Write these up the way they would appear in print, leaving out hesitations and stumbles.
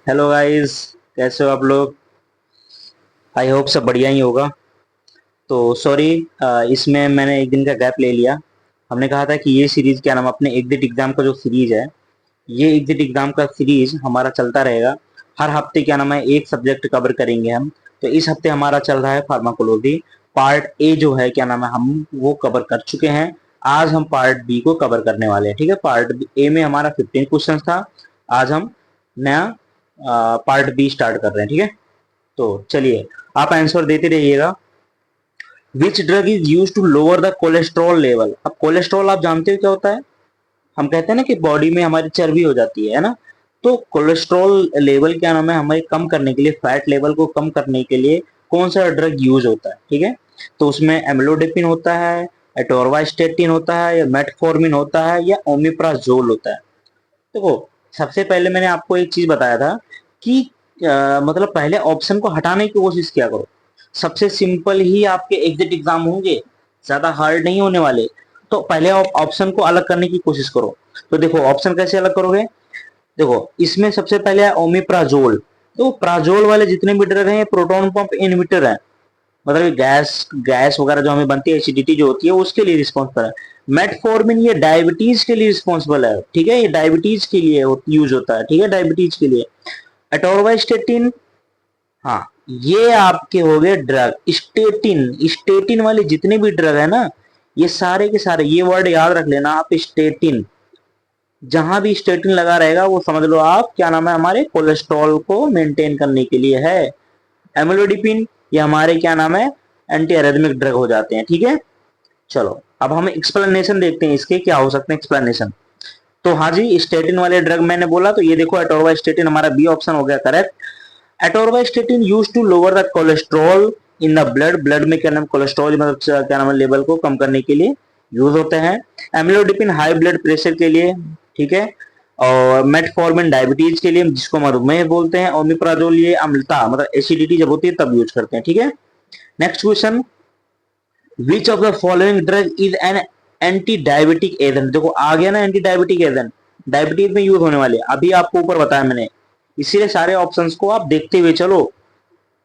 Hello guys. कैसे हो आप लोग? आई होप सब बढ़िया ही होगा। तो सॉरी, इसमें मैंने एक दिन का गैप ले लिया। हमने कहा था कि ये सीरीज क्या नाम, अपने एग्जिट एग्जाम का जो सीरीज है, ये एग्जिट एग्जाम का सीरीज हमारा चलता रहेगा। हर हफ्ते क्या नाम है, एक सब्जेक्ट कवर करेंगे हम। तो इस हफ्ते हमारा चल रहा है फार्माकोलॉजी। पार्ट ए जो है क्या नाम है, हम वो कवर कर चुके हैं। आज हम पार्ट बी को कवर करने वाले हैं। ठीक है, पार्ट ए में हमारा 15 क्वेश्चन था। आज हम नया पार्ट बी स्टार्ट कर रहे हैं। ठीक है, तो चलिए आप आंसर देते रहिएगा। Which drug is use to lower the cholesterol level. अब कोलेस्ट्रॉल आप जानते हो क्या होता है? हम कहते हैं ना कि बॉडी में हमारी चर्बी हो जाती है ना। तो कोलेस्ट्रॉल लेवल क्या नाम है, हमें कम करने के लिए, फैट लेवल को कम करने के लिए कौन सा ड्रग यूज होता है? ठीक है, तो उसमें एम्लोडेपिन होता है, एटोरवास्टेटिन होता है, या मेटफॉर्मिन होता है, या ओमिप्राजोल होता है। देखो, सबसे पहले मैंने आपको एक चीज बताया था कि मतलब पहले ऑप्शन को हटाने की कोशिश किया करो। सबसे सिंपल ही आपके एग्जिट एग्जाम होंगे, ज्यादा हार्ड नहीं होने वाले। तो पहले ऑप्शन को अलग करने की कोशिश करो। तो देखो ऑप्शन कैसे अलग करोगे। देखो, इसमें सबसे पहले है ओमिप्राजोल। तो प्राजोल वाले जितने भी ड्रग हैं ये प्रोटॉन पंप इनहिबिटर है। मतलब गैस गैस वगैरह जो हमें बनती है, एसिडिटी जो होती है, उसके लिए रिस्पॉन्सिबल है। मेटफॉर्मिन ये डायबिटीज के लिए रिस्पॉन्सिबल है। ठीक है, ये डायबिटीज के लिए यूज होता है। ठीक है, डायबिटीज के लिए। एटोरवास्टेटिन, हाँ, ये आपके हो गए ड्रग। स्टेटिन, स्टेटिन वाले जितने भी ड्रग है ना, ये सारे के सारे, ये वर्ड याद रख लेना आप, स्टेटिन। जहां भी स्टेटिन लगा रहेगा वो समझ लो आप क्या नाम है, हमारे कोलेस्ट्रॉल को मेंटेन करने के लिए है। एमिलोडिपिन, ये हमारे क्या नाम है, एंटी एरिथमिक ड्रग हो जाते हैं। ठीक है, चलो अब हम एक्सप्लेनेशन देखते हैं इसके क्या हो सकते हैं एक्सप्लेनेशन। तो हाँ जी, स्टेटिन वाले ड्रग मैंने बोला, तो ये देखो एटोरवास्टेटिन हमारा बी ऑप्शन हो गया correct. Atorvastatin use to lower the cholesterol in the blood. Blood में क्या नाम, कोलेस्ट्रॉल मतलब क्या नाम है, लेवल को कम करने के लिए यूज होते हैं। एमिलोडिपिन हाई ब्लड प्रेशर के लिए। ठीक है, और मेटफॉर्मिन डायबिटीज के लिए, जिसको मधुमेह बोलते हैं। ओमिप्राजोल ये अम्लता मतलब एसिडिटी जब होती है तब यूज करते हैं। ठीक है, next question, which of the following drug is an anti diabetic agent. देखो आ गया ना, एंटी डायबिटिक एजेंट, डायबिटीज में यूज होने वाले, अभी आपको ऊपर बताया मैंने। इसीलिए सारे ऑप्शंस को आप देखते हुए चलो,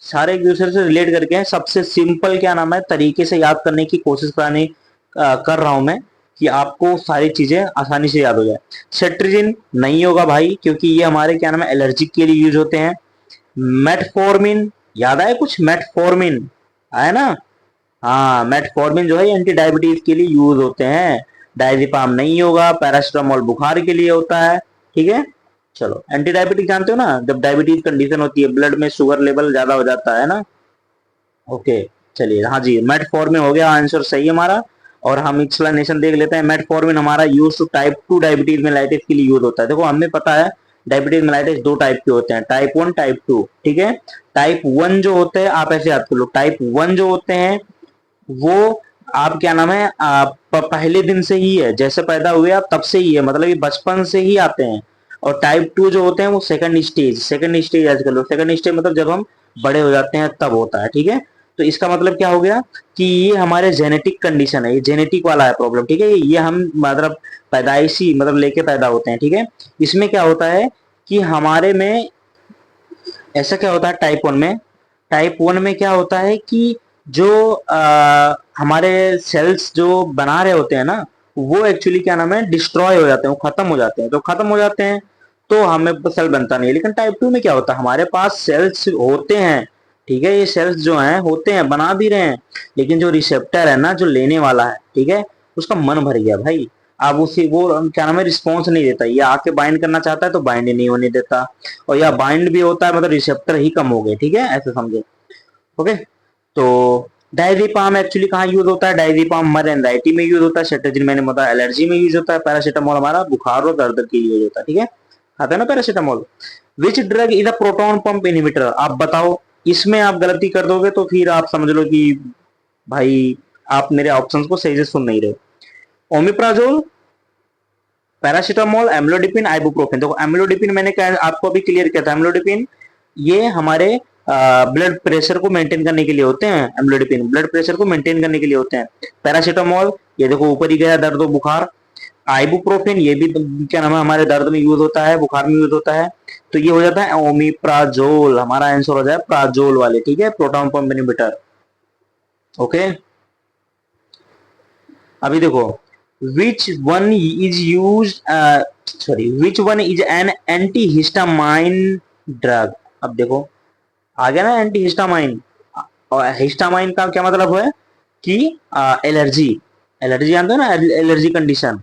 सारे एक दूसरे से रिलेट करके हैं। सबसे सिंपल क्या नाम है तरीके से याद करने की कोशिश कर रहा हूं मैं, कि आपको सारी चीजें आसानी से याद हो जाए। सेट्रिजिन नहीं होगा भाई, क्योंकि ये हमारे क्या नाम है, एलर्जिक के लिए यूज होते हैं। मेटफॉर्मिन, याद आए कुछ? मेटफॉर्मिन आया ना? हाँ, मेटफॉर्मिन जो है एंटी डायबिटीज के लिए यूज होते हैं। डायजिपाम नहीं होगा। पैरासिटामोल बुखार के लिए होता है। ठीक है, चलो एंटी डायबिटिक जानते हो ना, जब डायबिटीज कंडीशन होती है, ब्लड में शुगर लेवल ज्यादा हो जाता है ना। ओके, चलिए हाँ जी, मेटफॉर्मिन हो गया आंसर सही हमारा। और हम एक्सप्लेनेशन देख लेते हैं। मेटफॉर्मिन हमारा use to type 2 diabetes mellitus के लिए यूज होता है। देखो हमें पता है डायबिटीज मेलाइटिस दो टाइप के होते हैं, टाइप 1 टाइप 2। ठीक है, टाइप 1 जो होते हैं, आप ऐसे याद कर लो, टाइप 1 जो होते हैं वो आप क्या नाम है, आप पहले दिन से ही है, जैसे पैदा हुए आप तब से ही है, मतलब ये बचपन से ही आते हैं। और टाइप 2 जो होते हैं वो सेकंड स्टेज याद कर लो। सेकंड स्टेज मतलब जब हम बड़े हो जाते हैं तब होता है। ठीक है, तो इसका मतलब क्या हो गया कि ये हमारे जेनेटिक कंडीशन है, ये जेनेटिक वाला है प्रॉब्लम। ठीक है, ये हम मतलब पैदाइशी मतलब लेके पैदा होते हैं। ठीक है, इसमें क्या होता है कि हमारे में ऐसा क्या होता है टाइप 1 में क्या होता है कि जो हमारे सेल्स जो बना रहे होते हैं ना, वो एक्चुअली क्या नाम है, डिस्ट्रॉय हो जाते हैं, वो खत्म हो जाते हैं। तो खत्म हो जाते हैं तो हमें सेल बनता नहीं है। लेकिन टाइप 2 में क्या होता है, हमारे पास सेल्स होते हैं। ठीक है, ये सेल्स जो हैं होते हैं, बना भी रहे हैं, लेकिन जो रिसेप्टर है ना, जो लेने वाला है, ठीक है, उसका मन भर गया भाई। अब उसी वो क्या नाम है, रिस्पॉन्स नहीं देता। ये आके बाइंड करना चाहता है तो बाइंड ही नहीं होने देता, और या बाइंड भी होता है मतलब रिसेप्टर ही कम हो गए। ठीक है, ऐसे समझो। ओके, तो डायजीपाम एक्चुअली कहाँ यूज होता है? डायजीपाम हमारे एंजाइटी में यूज होता है। सेट्रिजिन मैंने बताया एलर्जी में यूज होता है। पैरासीटामोल हमारा बुखार और दर्द के लिए यूज होता है। ठीक है, आता है ना paracetamol. Which drug is a proton pump inhibitor. आप बताओ, इसमें आप गलती कर दोगे तो फिर आप समझ लो कि भाई आप मेरे ऑप्शंस को सही से सुन नहीं रहे। Omeprazole, paracetamol, amlodipine, ibuprofen. देखो एम्लोडिपिन मैंने आपको अभी क्लियर किया था। एम्लोडिपिन ये हमारे ब्लड प्रेशर को मेंटेन करने के लिए होते हैं। एम्लोडिपिन ब्लड प्रेशर को मेंटेन करने के लिए होते हैं। पैरासीटामोल ये देखो ऊपर ही गया, दर्द और बुखार। आइबुप्रोफेन ये भी क्या नाम है हमारे दर्द में यूज होता है, बुखार में यूज होता है। तो ये हो जाता है ओमिप्राजोल, हमारा आंसर हो जाए प्राजोल वाले, ठीक है, प्रोटॉन पंप इनहिबिटर। ओके, अभी देखो, which one is use sorry which one is an anti histamine drug. अब देखो आ गया ना एंटी हिस्टामाइन, और हिस्टामाइन का क्या मतलब है कि एलर्जी, एलर्जी जानते हो ना, एलर्जी कंडीशन।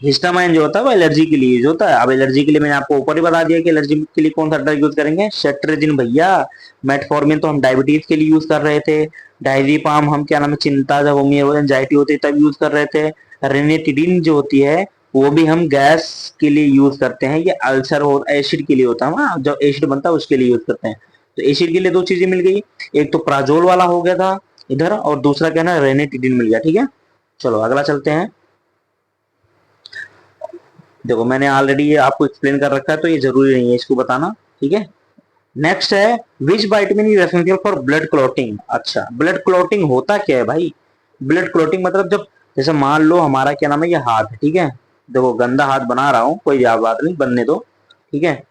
हिस्टामाइन जो होता है वो एलर्जी के लिए यूज होता है। अब एलर्जी के लिए मैंने आपको ऊपर ही बता दिया कि एलर्जी के लिए कौन सा ड्रग यूज करेंगे, सेट्रेजिन भैया। मेटफॉर्मिन तो हम डायबिटीज के लिए यूज कर रहे थे। डायजीपाम हम क्या नाम है, चिंता जब हमें एंजाइटी होती है तब यूज कर रहे थे। रेनिटिडिन जो होती है वो भी हम गैस के लिए यूज करते हैं। ये अल्सर और एसिड के लिए होता है ना, जब एसिड बनता है उसके लिए यूज करते हैं। तो एसिड के लिए दो चीजें मिल गई, एक तो प्राजोल वाला हो गया था इधर, और दूसरा क्या ना रेनिटिडिन मिल गया, ठीक है। चलो अगला चलते हैं। देखो मैंने ऑलरेडी ये आपको एक्सप्लेन कर रखा है तो ये जरूरी नहीं है इसको बताना, ठीक है। नेक्स्ट है, which vitamin is essential for blood clotting. अच्छा, ब्लड क्लॉटिंग होता क्या है भाई? ब्लड क्लॉटिंग मतलब जब, जैसे मान लो हमारा क्या नाम है ये हाथ है, ठीक है, देखो गंदा हाथ बना रहा हूं, कोई बात नहीं, बनने दो, ठीक है।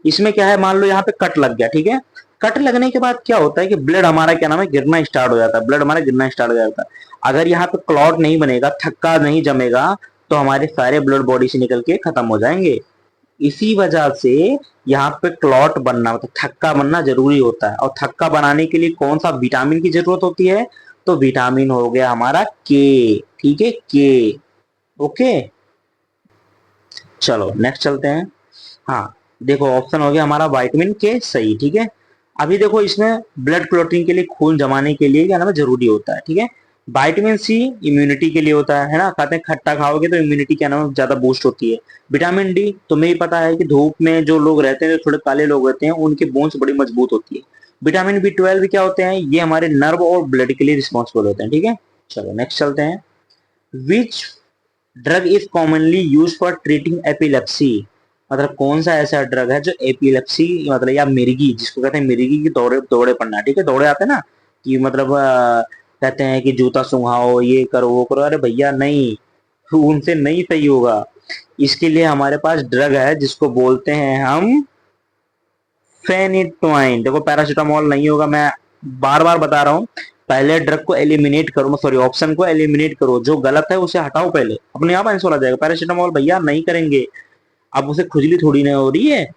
इसमें क्या है, मान लो यहाँ पे कट लग गया, ठीक है। कट लगने के बाद क्या होता है कि ब्लड हमारा क्या नाम है गिरना स्टार्ट हो जाता है, ब्लड हमारा गिरना स्टार्ट हो जाता है। अगर यहाँ पे क्लॉट नहीं बनेगा, थक्का नहीं जमेगा, तो हमारे सारे ब्लड बॉडी से निकल के खत्म हो जाएंगे। इसी वजह से यहाँ पे क्लॉट बनना मतलब थक्का बनना जरूरी होता है। और थक्का बनाने के लिए कौन सा विटामिन की जरूरत होती है? तो विटामिन हो गया हमारा के, ठीक है, के। ओके, चलो नेक्स्ट चलते हैं। हाँ, देखो ऑप्शन हो गया हमारा विटामिन के सही, ठीक है। अभी देखो इसमें ब्लड क्लॉटिंग के लिए, खून जमाने के लिए क्या नाम है जरूरी होता है, ठीक है। विटामिन सी इम्यूनिटी के लिए होता है ना, कहते हैं खट्टा खाओगे तो इम्यूनिटी क्या नाम है ज्यादा बूस्ट होती है। विटामिन डी तुम्हें ही पता है कि धूप में जो लोग रहते हैं, जो थोड़े काले लोग रहते हैं, उनकी बोन्स बड़ी मजबूत होती है। विटामिन बी 12 क्या होते हैं, ये हमारे नर्व और ब्लड के लिए रिस्पॉन्सिबल होते हैं, ठीक है। चलो नेक्स्ट चलते हैं। Which drug is commonly use for treating epilepsy. मतलब कौन सा ऐसा ड्रग है जो एपिलेप्सी मतलब या मिर्गी, जिसको कहते हैं मिर्गी की दौड़े दौड़े पड़ना, ठीक है, दौड़े आते हैं ना कि मतलब कहते हैं कि जूता सूंघाओ, ये करो वो करो, अरे भैया नहीं, उनसे नहीं सही होगा। इसके लिए हमारे पास ड्रग है जिसको बोलते हैं हम फेनिटोइन। देखो पैरासिटामोल नहीं होगा, मैं बार बार बता रहा हूँ, पहले ड्रग को एलिमिनेट करो, सॉरी ऑप्शन को एलिमिनेट करो, जो गलत है उसे हटाओ पहले, अपने आप आंसर आ जाएगा। पैरासिटामोल भैया नहीं करेंगे, अब उसे खुजली थोड़ी ना हो रही है।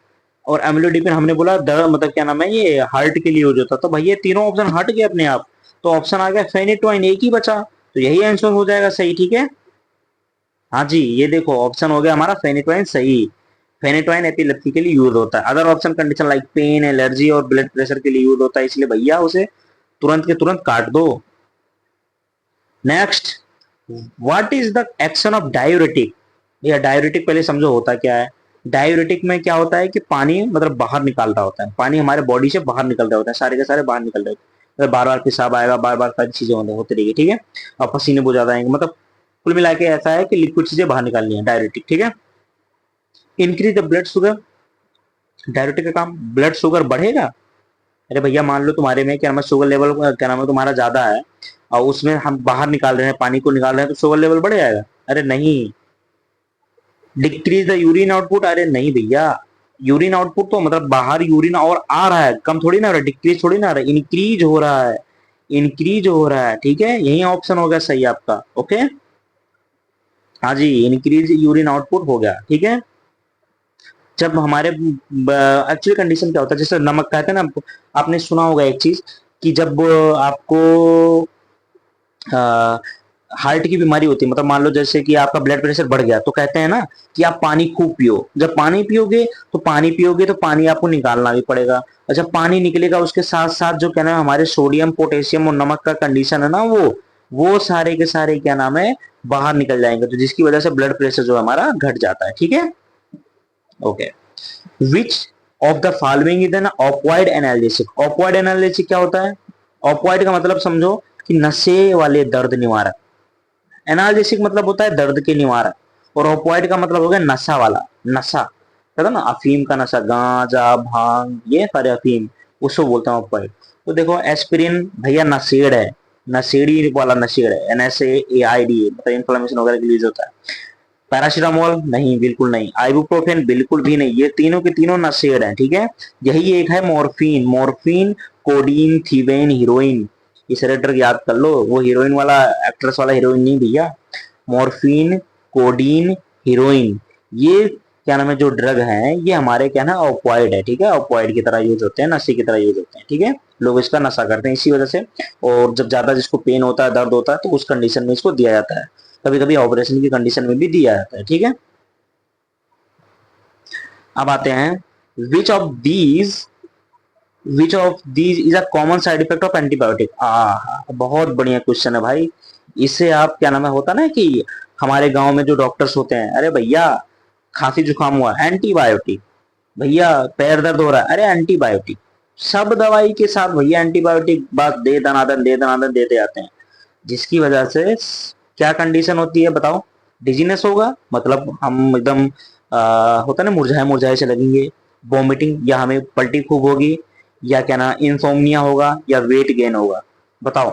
और एम्लोडिपिन हमने बोला दर्द मतलब क्या नाम है ये हार्ट के लिए यूज होता, तो भैया तीनों ऑप्शन हट गए अपने आप। तो ऑप्शन आ गया फेनिटोइन, एक ही बचा, तो यही आंसर हो जाएगा सही, ठीक है। हाँ जी, ये देखो ऑप्शन हो गया हमारा फेनिटोइन सही। फेनिटोइन एपिलेप्सी के लिए यूज होता है, other option condition like pain, allergy और ब्लड प्रेशर के लिए यूज होता है, इसलिए भैया उसे तुरंत के तुरंत काट दो। Next, what is the action of diuretic. भैया डायूरेटिक पहले समझो होता क्या है। डायूरेटिक में क्या होता है कि पानी मतलब बाहर निकाल रहा होता है, पानी हमारे बॉडी से बाहर निकल रहा होता है, सारे के सारे बाहर निकल रहे होते हैं, बार बार पेशाब आएगा, बार बार सारी चीजें होती रहेगी, ठीक है। और पसीने बहुत ज्यादा आएंगे, मतलब कुल मिला के ऐसा है कि लिक्विड चीजें बाहर निकालनी है, डायरेटिक, ठीक है। Increase the blood sugar, diuretic का काम, ब्लड शुगर बढ़ेगा। अरे भैया मान लो तुम्हारे में क्या नाम है शुगर लेवल क्या नाम है तुम्हारा ज्यादा है, और उसमें हम बाहर निकाल रहे हैं, पानी को निकाल रहे हैं, तो शुगर लेवल बढ़ जाएगा। अरे नहीं। डिक्रीज द यूरिन आउटपुट, अरे नहीं भैया, यूरिन आउटपुट तो मतलब बाहर यूरिन और आ रहा है, कम थोड़ी ना हो रहा है, डिक्रीज थोड़ी ना आ रहा है, इंक्रीज हो रहा है, इंक्रीज हो रहा है, ठीक है, यही ऑप्शन हो गया सही आपका। ओके, हाँ जी, इंक्रीज यूरिन आउटपुट हो गया, ठीक है। जब हमारे एक्चुअली कंडीशन क्या होता है, जैसे नमक कहते हैं ना, आपने सुना होगा एक चीज कि जब आपको हार्ट की बीमारी होती है, मतलब मान लो जैसे कि आपका ब्लड प्रेशर बढ़ गया, तो कहते हैं ना कि आप पानी खूब पियो। जब पानी पियोगे तो पानी आपको निकालना भी पड़ेगा, और जब पानी निकलेगा उसके साथ साथ जो क्या नाम है हमारे सोडियम पोटेशियम और नमक का कंडीशन है ना, वो सारे के सारे क्या नाम है बाहर निकल जाएंगे, तो जिसकी वजह से ब्लड प्रेशर जो है हमारा घट जाता है, ठीक है। Okay, which of the following is an opioid analgesic. Opioid analgesic क्या होता है? ऑपवाइड का मतलब समझो कि नशे वाले दर्द निवारक, एनालिसिक मतलब होता है दर्द के निवारक, और ऑपवाइड का मतलब हो गया नशा वाला, नशा कहता ना, अफीम का नशा, गांजा भांग ये सारे अफीम, उसको बोलते हैं ऑपवाइड। तो देखो एस्पिरिन भैया नशेड़ है, नशेड़ी वाला नशेड़ है, NSAID मतलब इन्फ्लेमेशन वगैरह के लिए होता है। पैरासीटामोल नहीं, बिल्कुल नहीं। आइबुप्रोफेन बिल्कुल भी नहीं। ये तीनों के तीनों नशेड़ हैं, ठीक है। यही एक है morphine. Morphine, codeine, thebaine, heroin. इस ड्रग याद कर लो, वो हीरोइन वाला, एक्ट्रेस वाला हीरोइन नहीं भैया। मॉर्फिन, कोडीन, हीरोइन, ये क्या नाम है जो ड्रग है, ये हमारे क्या ना ऑपॉइड है, ठीक है। ऑपॉइड की तरह यूज होते हैं, नशे की तरह यूज होते हैं, ठीक है। लोग इसका नशा करते हैं इसी वजह से। और जब ज्यादा जिसको पेन होता है, दर्द होता है, तो उस कंडीशन में इसको दिया जाता है। कभी कभी ऑपरेशन की कंडीशन में भी दिया जाता है, ठीक है। अब आते हैं, which of these which of these is a common side effect of antibiotic. बहुत बढ़िया क्वेश्चन है भाई। इससे आप क्या नाम है होता ना कि हमारे गांव में जो डॉक्टर्स होते हैं, अरे भैया खांसी जुकाम हुआ, एंटीबायोटिक। भैया पैर दर्द हो रहा है, अरे एंटीबायोटिक। सब दवाई के साथ भैया एंटीबायोटिक, बस दे दनादन देते जाते हैं। जिसकी वजह से क्या कंडीशन होती है बताओ। डिजीनेस होगा, मतलब हम एकदम होता है ना मुरझाए मुरझाए से लगेंगे। वॉमिटिंग, या हमें पलटी खूब होगी। या क्या ना इंसोम्निया होगा, या वेट गेन होगा। बताओ।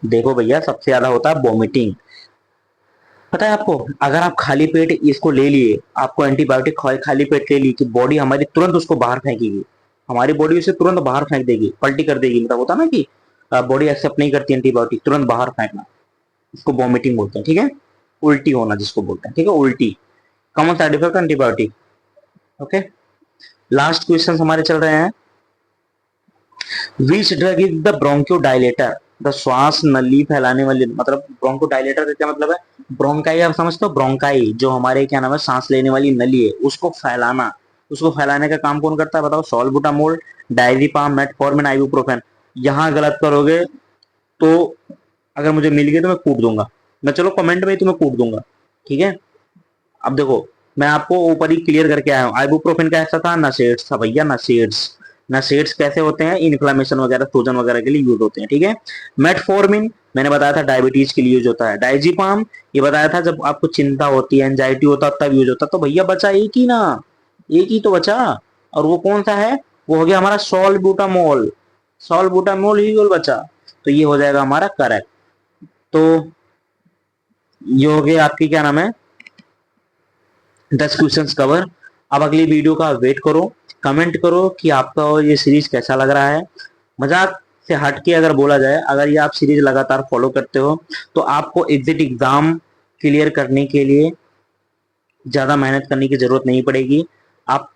देखो भैया, सबसे ज्यादा होता है वॉमिटिंग। पता है आपको, अगर आप खाली पेट इसको ले लिए, आपको एंटीबायोटिक खाली पेट ले ली, कि बॉडी हमारी तुरंत उसको बाहर फेंकेगी। हमारी बॉडी उसे तुरंत बाहर फेंक देगी, पलटी कर देगी। मतलब होता ना कि बॉडी एक्सेप्ट नहीं करती एंटीबायोटिक, तुरंत बाहर फेंकना, इसको वॉमिटिंग बोलते हैं, ठीक है। उल्टी होना जिसको बोलते हैं, ठीक है, उल्टी। Common side effect antibiotic. Okay, last question हमारे चल रहे हैं। Which drug is the bronchodilator. The श्वास नली फैलाने वाली, मतलब ब्रोंकोडाइलेटर का क्या मतलब है। ब्रोंकाई आप समझते हो, ब्रोंकाई जो हमारे क्या नाम है सांस लेने वाली नली है, उसको फैलाना। उसको फैलाने का काम कौन करता है बताओ। सॉल्बुटामोल, डायजीपाम, मेटफॉर्मिन, आइबुप्रोफेन। यहाँ गलत करोगे तो अगर मुझे मिल गई तो मैं कूट दूंगा। मैं चलो कमेंट में ही तुम्हें कूट दूंगा, ठीक है। अब देखो, मैं आपको ऊपर ही क्लियर करके आया हूँ। आइबुप्रोफेन का ऐसा था, नशेड्स था भैया, नशेड्स। नशेड्स कैसे होते हैं, इन्फ्लामेशन वगैरह, सूजन वगैरह के लिए यूज होते हैं, ठीक है। मेटफॉर्मिन मैंने बताया था डायबिटीज के लिए यूज होता है। डाइजीपाम ये बताया था जब आपको चिंता होती है, एंजाइटी होता है, तब यूज होता है। तो भैया बचा एक ही ना, एक ही तो बचा। और वो कौन सा है, वो हो गया हमारा सॉल्बुटामोल। सॉल्बुटामोल ही बचा। तो ये हो जाएगा हमारा करेक्ट। तो ये हो गया आपकी क्या नाम है 10 क्वेश्चंस कवर। अब अगली वीडियो का वेट करो, कमेंट करो कि आपका ये सीरीज कैसा लग रहा है। मजाक से हट के अगर बोला जाए, अगर ये आप सीरीज लगातार फॉलो करते हो, तो आपको एग्जिट एग्जाम क्लियर करने के लिए ज्यादा मेहनत करने की जरूरत नहीं पड़ेगी। आप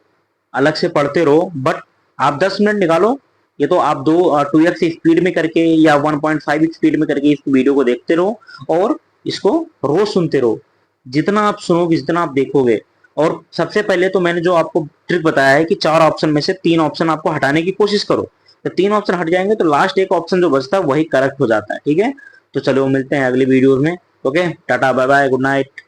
अलग से पढ़ते रहो, बट आप 10 मिनट निकालो। ये तो आप 2x स्पीड में करके या 1.5 स्पीड में करके इस वीडियो को देखते रहो, और इसको रोज सुनते रहो। जितना आप सुनोगे, जितना आप देखोगे। और सबसे पहले तो मैंने जो आपको ट्रिक बताया है कि 4 ऑप्शन में से 3 ऑप्शन आपको हटाने की कोशिश करो। तो 3 ऑप्शन हट जाएंगे तो लास्ट एक ऑप्शन जो बचता है वही करेक्ट हो जाता है, ठीक है। तो चलो मिलते हैं अगली वीडियो में। Okay, tata bye bye, good night.